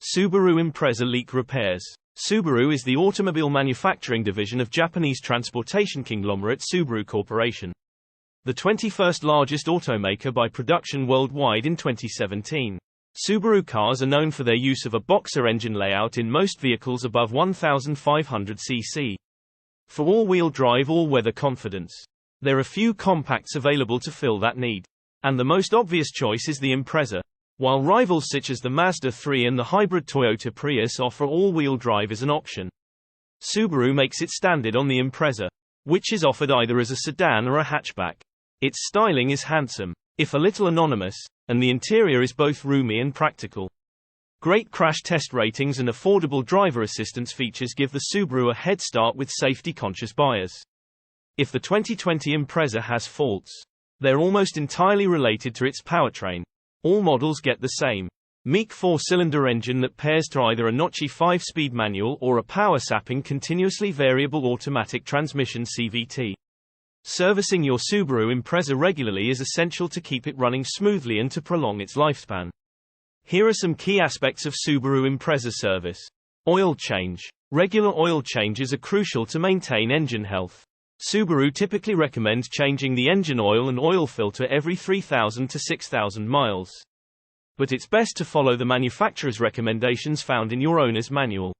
Subaru Impreza leak repairs. Subaru is the automobile manufacturing division of Japanese transportation conglomerate Subaru Corporation, the 21st largest automaker by production worldwide in 2017. Subaru cars are known for their use of a boxer engine layout in most vehicles above 1,500 cc. For all-wheel drive all-weather confidence. There are few compacts available to fill that need. And the most obvious choice is the Impreza. While rivals such as the Mazda 3 and the hybrid Toyota Prius offer all-wheel drive as an option, Subaru makes it standard on the Impreza, which is offered either as a sedan or a hatchback. Its styling is handsome, if a little anonymous, and the interior is both roomy and practical. Great crash test ratings and affordable driver assistance features give the Subaru a head start with safety-conscious buyers. If the 2020 Impreza has faults, they're almost entirely related to its powertrain. All models get the same meek 4-cylinder engine that pairs to either a notchy 5-speed manual or a power-sapping continuously variable automatic transmission CVT. Servicing your Subaru Impreza regularly is essential to keep it running smoothly and to prolong its lifespan. Here are some key aspects of Subaru Impreza service. Oil change. Regular oil changes are crucial to maintain engine health. Subaru typically recommends changing the engine oil and oil filter every 3,000 to 6,000 miles. But it's best to follow the manufacturer's recommendations found in your owner's manual.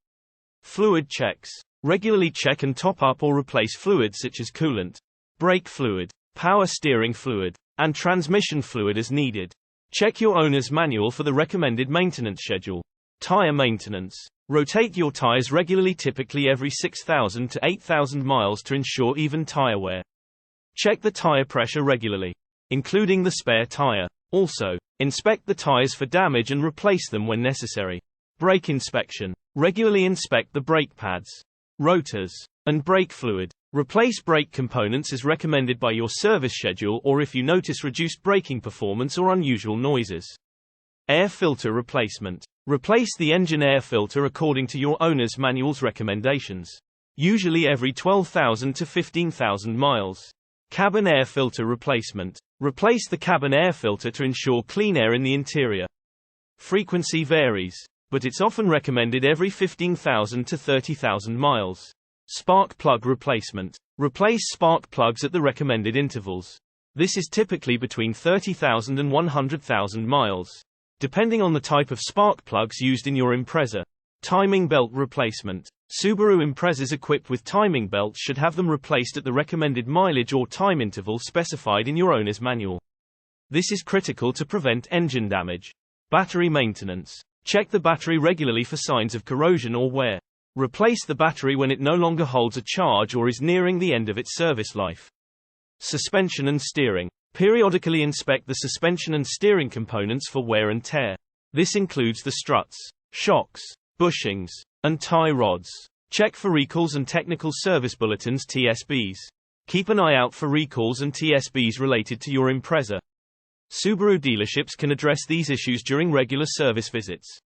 Fluid checks. Regularly check and top up or replace fluids such as coolant, brake fluid, power steering fluid, and transmission fluid as needed. Check your owner's manual for the recommended maintenance schedule. Tire maintenance. Rotate your tires regularly, typically every 6,000 to 8,000 miles to ensure even tire wear. Check the tire pressure regularly, including the spare tire. Also, inspect the tires for damage and replace them when necessary. Brake inspection. Regularly inspect the brake pads, rotors, and brake fluid. Replace brake components as recommended by your service schedule or if you notice reduced braking performance or unusual noises. Air filter replacement. Replace the engine air filter according to your owner's manual's recommendations, usually every 12,000 to 15,000 miles. Cabin air filter replacement. Replace the cabin air filter to ensure clean air in the interior. Frequency varies, but it's often recommended every 15,000 to 30,000 miles. Spark plug replacement. Replace spark plugs at the recommended intervals. This is typically between 30,000 and 100,000 miles, depending on the type of spark plugs used in your Impreza. Timing belt replacement. Subaru Imprezas equipped with timing belts should have them replaced at the recommended mileage or time interval specified in your owner's manual. This is critical to prevent engine damage. Battery maintenance. Check the battery regularly for signs of corrosion or wear. Replace the battery when it no longer holds a charge or is nearing the end of its service life. Suspension and steering. Periodically inspect the suspension and steering components for wear and tear. This includes the struts, shocks, bushings, and tie rods. Check for recalls and technical service bulletins (TSBs). Keep an eye out for recalls and TSBs related to your Impreza. Subaru dealerships can address these issues during regular service visits.